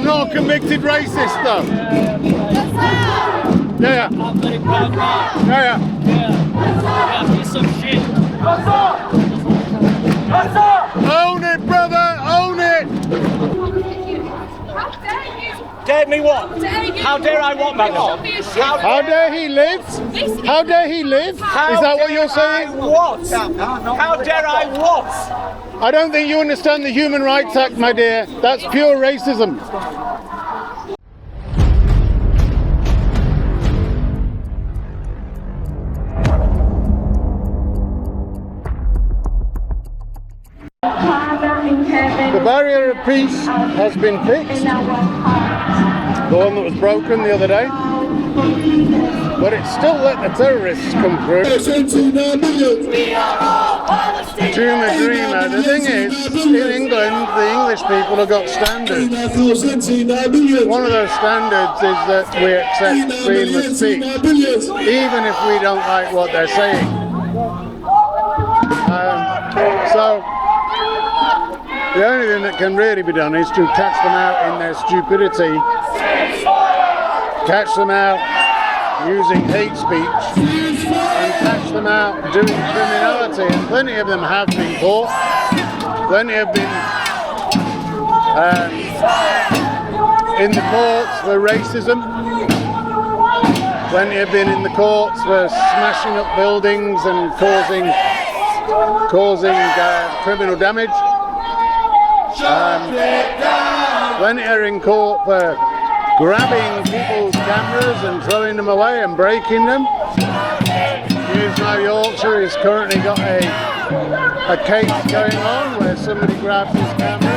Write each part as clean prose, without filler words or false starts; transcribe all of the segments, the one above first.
I'm not a convicted racist though. Yeah. I'm very proud man. Yeah. Yeah, piece of shit. Own it, brother, own it! Dare me what? How dare I what, madam? How dare he live? How dare he live? Is that what you're saying? What? How dare I what? I don't think you understand the Human Rights Act, my dear. That's pure racism. The barrier of peace has been fixed, the one that was broken the other day, but it's still let the terrorists come through. Dreamer. The thing is, in England, the English people have got standards. One of those standards is that we accept freedom of speech, even if we don't like what they're saying. So the only thing that can really be done is to catch them out in their stupidity, catch them out using hate speech, and catch them out doing criminality. And plenty of them have been caught, plenty have been in the courts for racism, plenty have been in the courts for smashing up buildings and causing criminal damage. Plenty are in court for grabbing people's cameras and throwing them away and breaking them. News Now Yorkshire has currently got a case going on where somebody grabbed his camera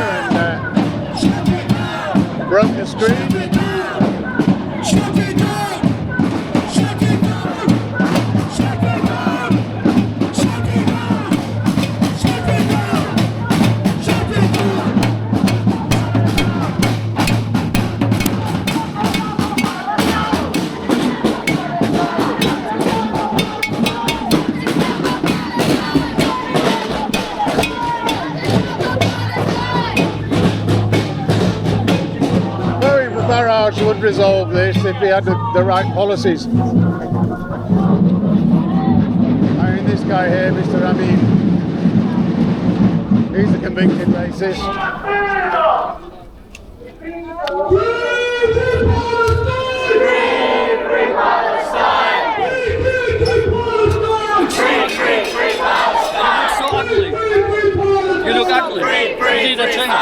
and broke the screen. Farage would resolve this if he had the right policies. I mean, this guy here, Mr. Amin, he's a convicted racist. Free Palestine! Free Palestine! So ugly. You look ugly. You need a change.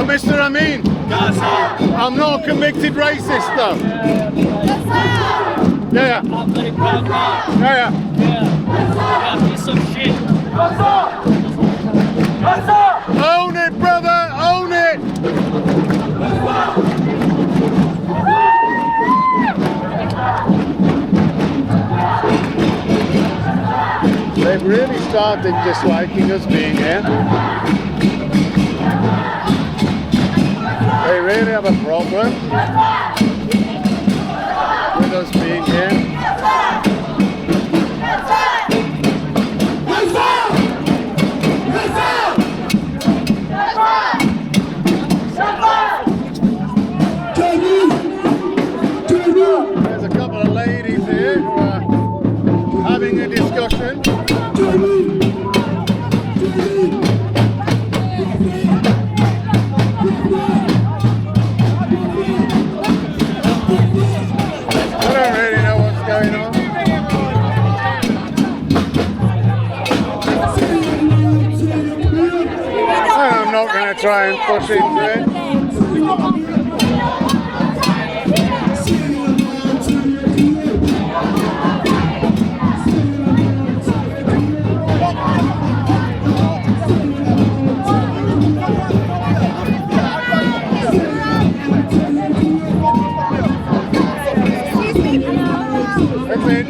Mr. Amin, I'm not a convicted racist though. Yeah. I'm very proud man. Yeah. Piece of shit. Own it, brother, own it! They've really started disliking us being here. They really have a problem with us being here. There's a couple of ladies here who are having a discussion. Try and push into it.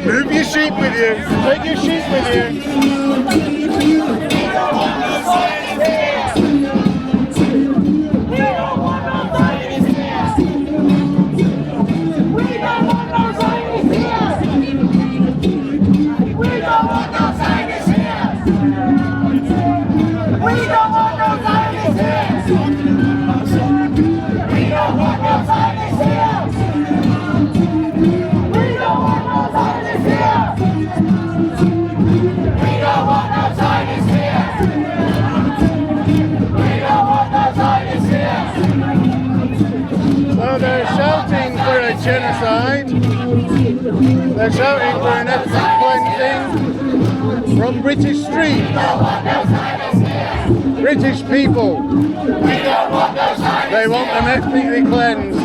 Move your sheep with you. Take your sheep with you. We don't want no Zionists here! They're shouting for an ethnic cleansing from British streets. British people. They want them ethnically cleansed. We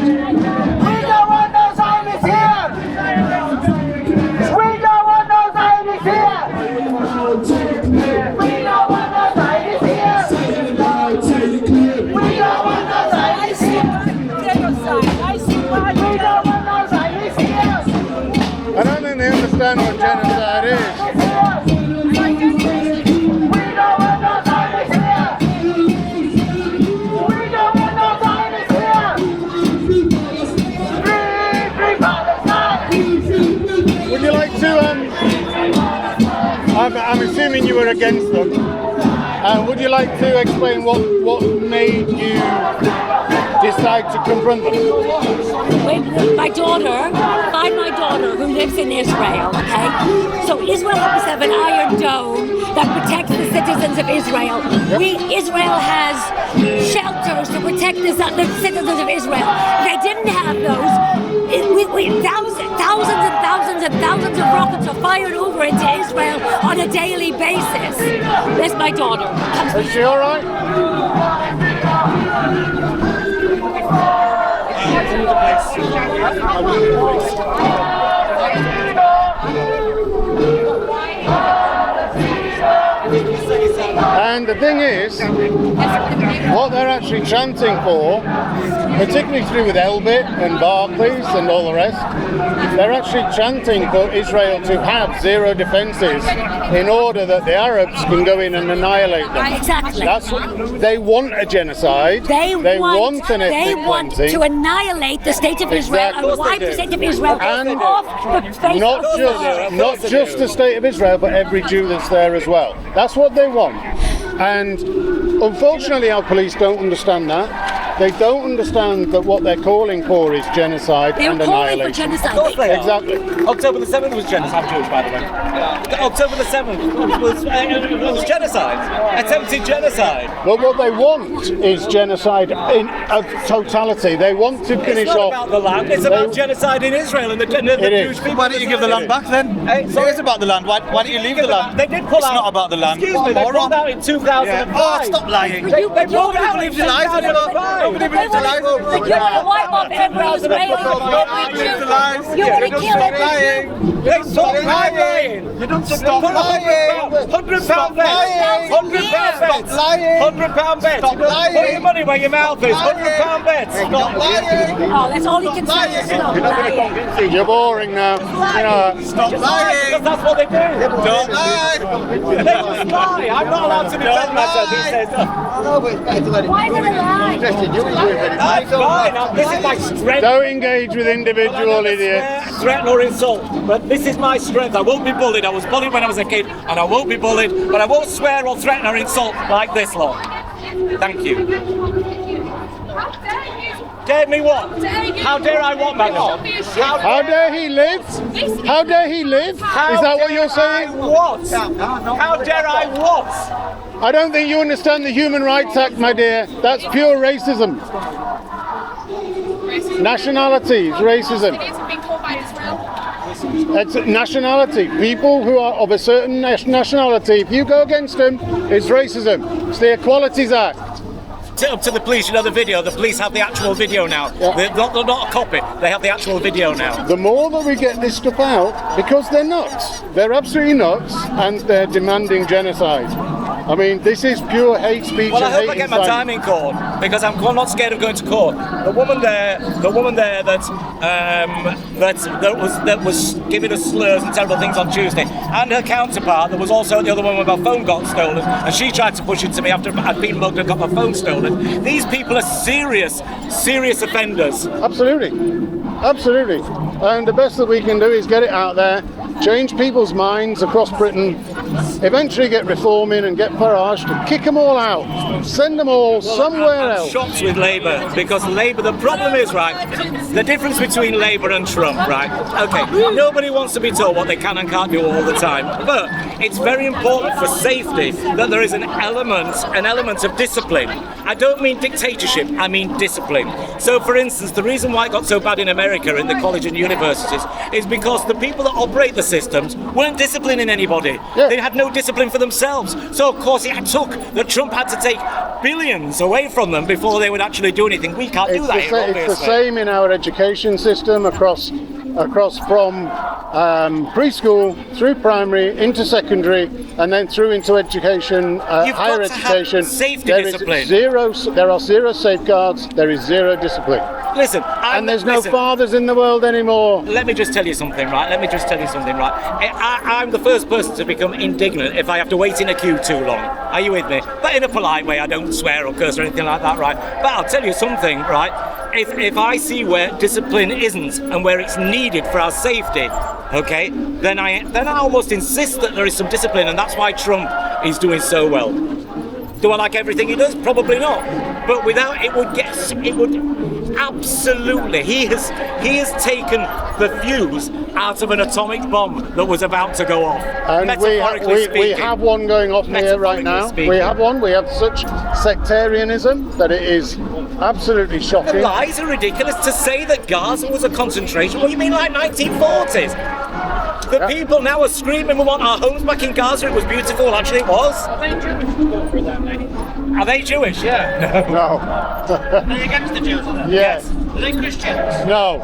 don't want no Zionists here! We don't want no Zionists here! We don't want no Zionists here! We don't want no Zionists here! We don't want no Zionists here! I don't think they understand what genocide is. I'm assuming you were against them. Would you like to explain what made you decide to confront them? My daughter, find my daughter who lives in Israel, okay? So Israel happens to have an iron dome that protects the citizens of Israel. Israel has shelters to protect the citizens of Israel. If they didn't have those, thousands and thousands of rockets are fired over into Israel on a daily basis. That's my daughter. Is she all right? And the thing is, what they're actually chanting for, particularly to do with Elbit and Barclays and all the rest, they're actually chanting for Israel to have zero defences in order that the Arabs can go in and annihilate them. Exactly. That's what, they want a genocide. They want an ethnic cleansing. To annihilate the state of Israel Exactly. and wipe the state of Israel And off the face not just the state of Israel, but every Jew that's there as well. That's what they want. And unfortunately our police don't understand that. They don't understand that what they're calling for is genocide and annihilation. Genocide. Of course they are. Exactly. October the 7th was genocide. I'm Jewish, by the way. October the 7th was genocide. Attempted genocide. But what they want is genocide in totality. They want to finish It's not off. about the land. It's about genocide in Israel and the Jewish people. Why don't you give the land back then? It is about the land. Why don't you leave the land? They did pull It's out. not about the land. Excuse me, they pulled out in 2005. Oh, stop lying. They pulled out in believes in lies anymore. 2005. Nobody believes in lies. They want to wipe off every Israeli, every Jew. You want to kill every Jew. They stop lying. You don't stop lying. £100 bets. £100 bets. Stop lying. Put your money where your mouth is. £100 bets. Stop lying. Oh, that's all he can say is stop lying. You're boring now. You know, Stop lying. Because that's what they do. Don't lie. They just lie. I'm not allowed to defend myself. He says, Why is it a lie? I'm fine. This is my strength. don't engage with individual idiots. Threaten or insult, but this is my strength. I won't be bullied. I was bullied when I was a kid, and I won't be bullied, but I won't swear or threaten or insult like this lot. Thank you. Dare me what? How dare I what, madam? How dare he live? How dare he live? Is that what you're saying? What? How dare I what? I don't think you understand the Human Rights Act, my dear. That's pure racism. Nationality is racism. It's nationality. People who are of a certain nationality, if you go against them, it's racism. It's the Equalities Act. Up to the police, you know the video. The police have the actual video now. Yeah. They're not a copy. They have the actual video now. The more that we get this stuff out, because they're nuts. They're absolutely nuts, and they're demanding genocide. I mean, this is pure hate speech Well, I and hope hate I get my incitement. time in court because I'm not scared of going to court. The woman there that was giving us slurs and terrible things on Tuesday, and her counterpart, there was also the other one when my phone got stolen, and she tried to push it to me after I'd been mugged and got my phone stolen. These people are serious offenders. Absolutely. Absolutely. And the best that we can do is get it out there, change people's minds across Britain eventually get Reform in and get Farage to kick them all out, send them all somewhere I'm else. shocked with Labour, because Labour, the problem is, right, the difference between Labour and Trump, right, okay, nobody wants to be told what they can and can't do all the time, but it's very important for safety that there is an element of discipline. I don't mean dictatorship, I mean discipline. So, for instance, the reason why it got so bad in America in the college and universities is because the people that operate the systems weren't disciplining anybody. Yeah. They had no discipline for themselves. So, of course, it took that Trump had to take billions away from them before they would actually do anything. We can't do that here, obviously. It's the same in our education system across from preschool through primary into secondary and then through into education, higher education. Safety there discipline. There are zero safeguards. There is zero discipline. Listen, and there's no fathers in the world anymore. Let me just tell you something, right? I'm the first person to become indignant if I have to wait in a queue too long. Are you with me? But in a polite way. I don't swear or curse or anything like that, right? But I'll tell you something, right? If I see where discipline isn't and where it's needed for our safety, okay, then I almost insist that there is some discipline, and that's why Trump is doing so well. Do I like everything he does? Probably not. But without it would absolutely. He has taken the fuse out of an atomic bomb that was about to go off. And we have one going off here right now. We have one. We have such sectarianism that it is absolutely shocking. The lies are ridiculous. To say that Gaza was a concentration, what do you mean, like 1940s? The people now are screaming, we want our homes back in Gaza. It was beautiful. Actually, it was. Are they Jewish for that, mate? Are they Jewish? Yeah. No. Are they against the Jews? Yes. Are they Christians? No.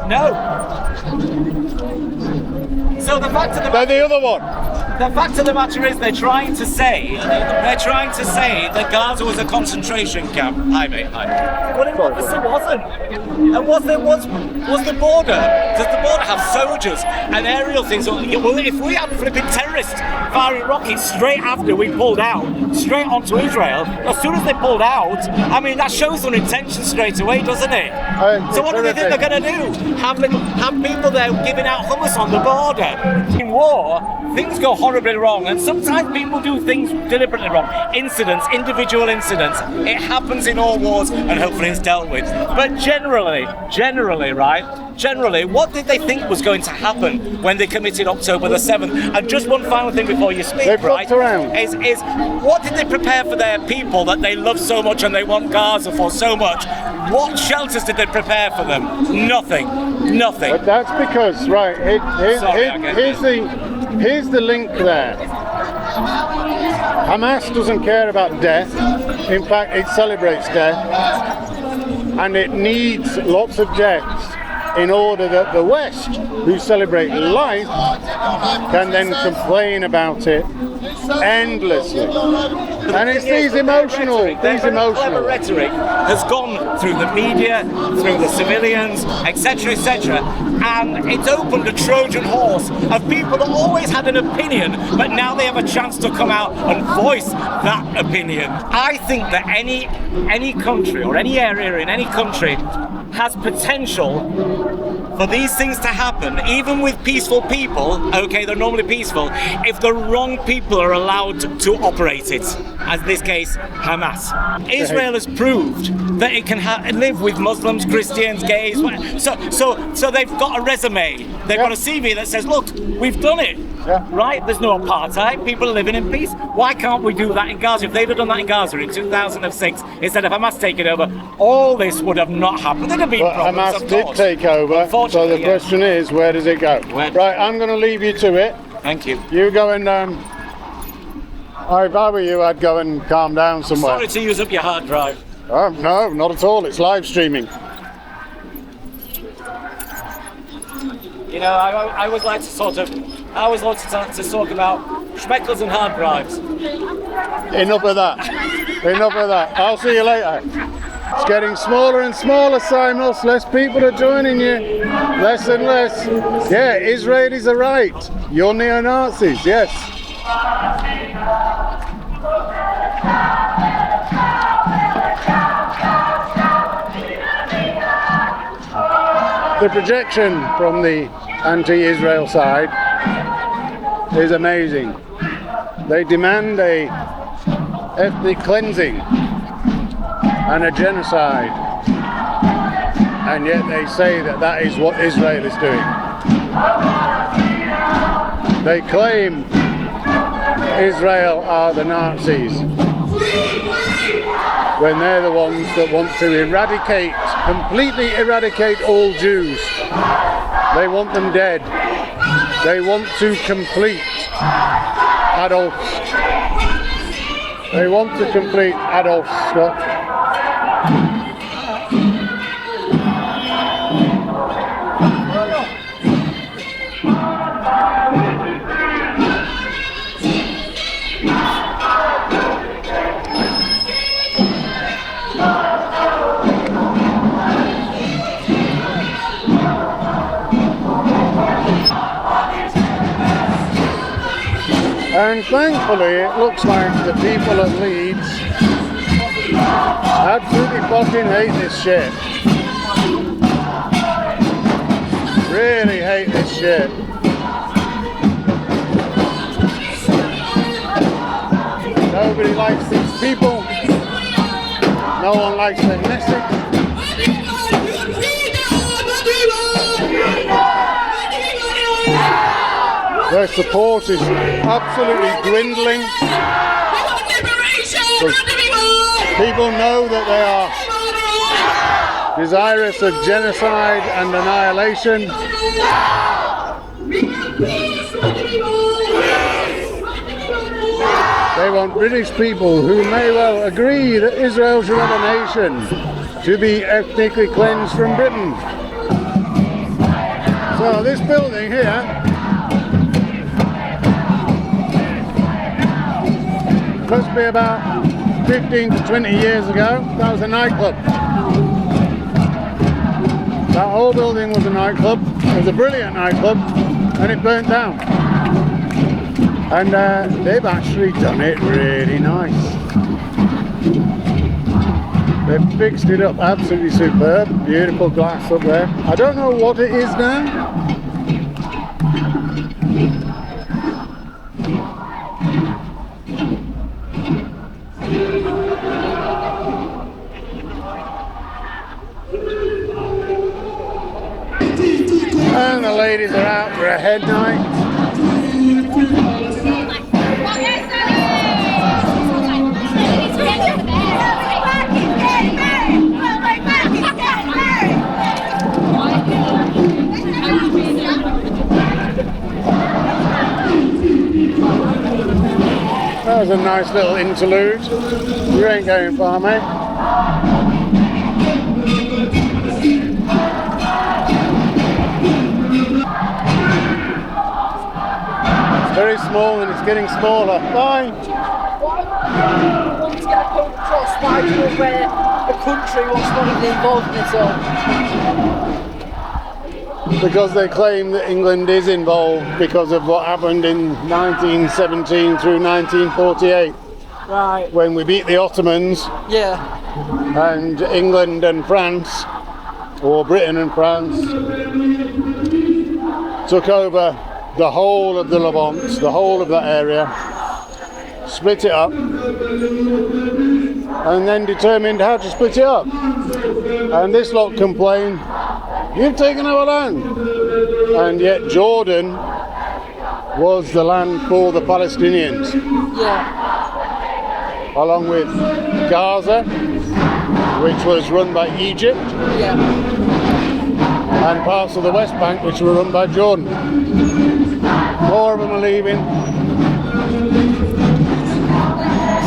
So the fact of the They're the other one. The fact of the matter is, they're trying to say that Gaza was a concentration camp. Hi, mate. Hi. Well, it obviously wasn't. And was the border? Does the border have soldiers and aerial things? Well, if we had flipping terrorists firing rockets straight after we pulled out, straight onto Israel, as soon as they pulled out, I mean, that shows their intention straight away, doesn't it? So what do they think they're going to do? Have people there giving out hummus on the border? In war, things go horribly wrong, and sometimes people do things deliberately wrong. Incidents, individual incidents. It happens in all wars, and hopefully it's dealt with. But generally, right? Generally, what did they think was going to happen when they committed October the 7th? And just one final thing before you speak, right? Is what did they prepare for their people that they love so much and they want Gaza for so much? What shelters did they prepare for them? Nothing. But that's because, right, here's the link there. Hamas doesn't care about death. In fact, it celebrates death. And it needs lots of deaths in order that the West, who celebrate life, can then complain about it endlessly. And it's these emotional clever rhetoric has gone through the media, through the civilians, etc., and it's opened a Trojan horse of people that always had an opinion, but now they have a chance to come out and voice that opinion. I think that any country or any area in any country has potential for these things to happen, even with peaceful people. Okay, they're normally peaceful, if the wrong people are allowed to operate it, as this case, Hamas. Israel has proved that it can live with Muslims, Christians, gays. So they've got a resume. They've got a CV that says, look, we've done it. Yeah. Right? There's no apartheid. People are living in peace. Why can't we do that in Gaza? If they'd have done that in Gaza in 2006, instead of Hamas taking over, all this would have not happened. There'd have been problems, Hamas did take over. So the question is, where does it go? Right, I'm going to leave you to it. Thank you. You go and, if I were you, I'd go and calm down somewhere. Sorry to use up your hard drive. No, not at all. It's live streaming. You know, I always like to talk about schmeckles and hard drives. Enough of that. I'll see you later. It's getting smaller and smaller, Simos. Less people are joining you. Less and less. Yeah, Israelis are right. You're neo-Nazis, yes. The projection from the anti-Israel side is amazing. They demand a ethnic cleansing and a genocide, and yet they say that that is what Israel is doing. They claim Israel are the Nazis, when they're the ones that want to eradicate, completely eradicate all Jews. They want them dead. They want to complete Adolf. They want to complete Adolf's stuff. And thankfully it looks like the people of Leeds absolutely fucking hate this shit. Really hate this shit. Nobody likes these people. No one likes their message. Their support is absolutely dwindling. People know that they are desirous of genocide and annihilation. They want British people who may well agree that Israel should have a nation to be ethnically cleansed from Britain. So this building here must be about 15 to 20 years ago. That was a nightclub. That whole building was a nightclub. It was a brilliant nightclub, and it burnt down. And they've actually done it really nice. They've fixed it up absolutely superb. Beautiful glass up there. I don't know what it is now. And the ladies are out for a head night. That was a nice little interlude. You ain't going far, mate. Very small and it's getting smaller. Bye! Want to get a point across why where the country wants not even involved in it all. Because they claim that England is involved because of what happened in 1917 through 1948. Right. When we beat the Ottomans. Yeah. And England and France, or Britain and France, took over the whole of the Levant, the whole of that area, split it up, and then determined how to split it up. And this lot complain, you've taken our land. And yet Jordan was the land for the Palestinians. Yeah. Along with Gaza, which was run by Egypt. Yeah. And parts of the West Bank, which were run by Jordan. More of them are leaving.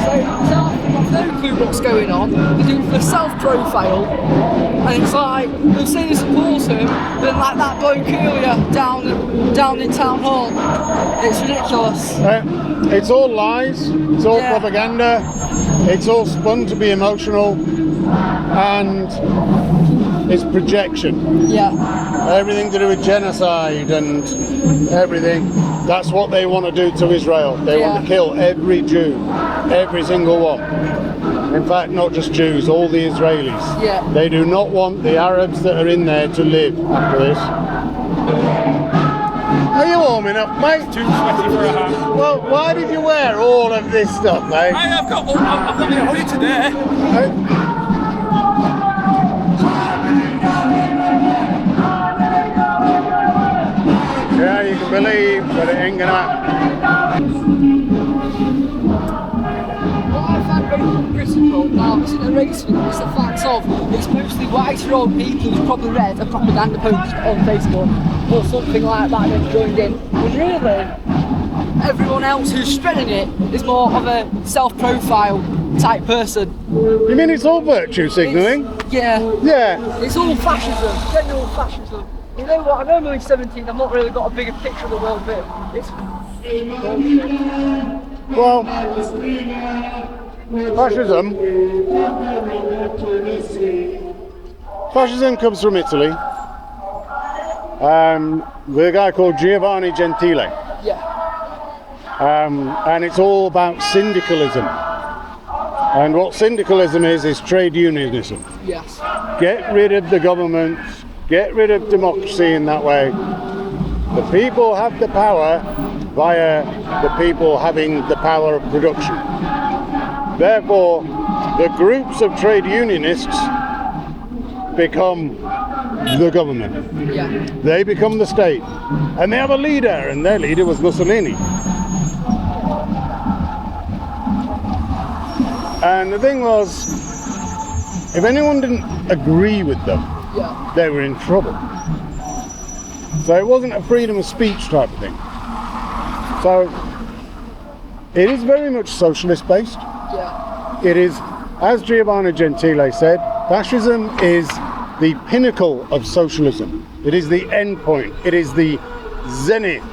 So I've no clue what's going on. They're doing the self-profile, and it's like they'll say they support him, but then like that bloke earlier down in town hall. It's ridiculous. It's all lies. It's all propaganda. It's all spun to be emotional, and it's projection. Yeah. Everything to do with genocide and everything. That's what they want to do to Israel. They want to kill every Jew, every single one. In fact, not just Jews, all the Israelis. Yeah. They do not want the Arabs that are in there to live after this. Are you all warm enough, mate. Too sweaty for a hat. Well, why did you wear all of this stuff, mate? I've got my hoodie today. Yeah, you can believe, but it ain't gonna happen. What I find very critical now isn't a race thing, it's the fact of it's mostly white-year-old people who've probably read a propaganda post on Facebook or something like that and then joined in. And really, everyone else who's spreading it is more of a self-profile type person. You mean it's all virtue signalling? Yeah. Yeah. It's all fascism, general fascism. You know what, I know I'm only 17, I've not really got a bigger picture of the world, but it's... Well, fascism comes from Italy, with a guy called Giovanni Gentile. Yeah. And it's all about syndicalism. And what syndicalism is trade unionism. Yes. Get rid of the government, get rid of democracy in that way. The people have the power via the people having the power of production. Therefore, the groups of trade unionists become the government. Yeah. They become the state. And they have a leader, and their leader was Mussolini. And the thing was, if anyone didn't agree with them, Yeah. they were in trouble. So it wasn't a freedom of speech type of thing. So it is very much socialist based. Yeah. It is, as Giovanni Gentile said, fascism is the pinnacle of socialism. It is the end point. It is the zenith.